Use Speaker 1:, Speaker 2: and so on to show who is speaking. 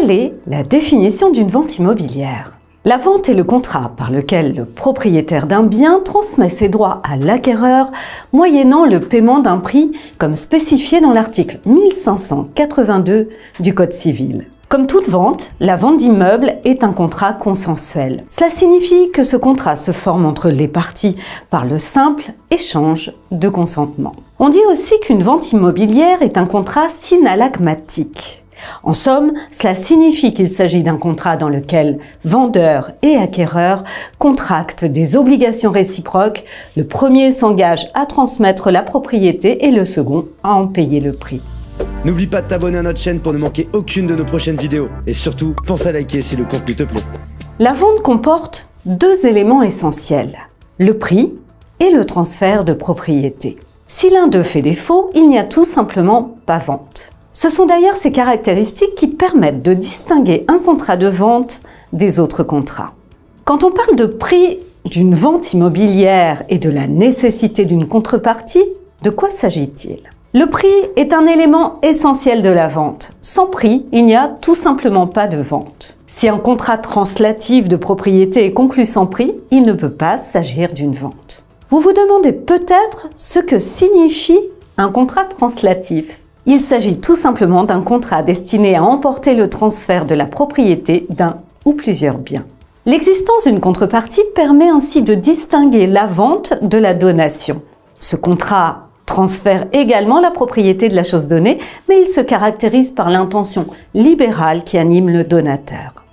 Speaker 1: Quelle est la définition d'une vente immobilière? La vente est le contrat par lequel le propriétaire d'un bien transmet ses droits à l'acquéreur moyennant le paiement d'un prix comme spécifié dans l'article 1582 du Code civil. Comme toute vente, la vente d'immeuble est un contrat consensuel. Cela signifie que ce contrat se forme entre les parties par le simple échange de consentement. On dit aussi qu'une vente immobilière est un contrat synallagmatique. En somme, cela signifie qu'il s'agit d'un contrat dans lequel vendeur et acquéreur contractent des obligations réciproques. Le premier s'engage à transmettre la propriété et le second à en payer le prix.
Speaker 2: N'oublie pas de t'abonner à notre chaîne pour ne manquer aucune de nos prochaines vidéos. Et surtout, pense à liker si le contenu te plaît.
Speaker 1: La vente comporte deux éléments essentiels, le prix et le transfert de propriété. Si l'un d'eux fait défaut, il n'y a tout simplement pas vente. Ce sont d'ailleurs ces caractéristiques qui permettent de distinguer un contrat de vente des autres contrats. Quand on parle de prix d'une vente immobilière et de la nécessité d'une contrepartie, de quoi s'agit-il? Le prix est un élément essentiel de la vente. Sans prix, il n'y a tout simplement pas de vente. Si un contrat translatif de propriété est conclu sans prix, il ne peut pas s'agir d'une vente. Vous vous demandez peut-être ce que signifie un contrat translatif. Il s'agit tout simplement d'un contrat destiné à emporter le transfert de la propriété d'un ou plusieurs biens. L'existence d'une contrepartie permet ainsi de distinguer la vente de la donation. Ce contrat transfère également la propriété de la chose donnée, mais il se caractérise par l'intention libérale qui anime le donateur.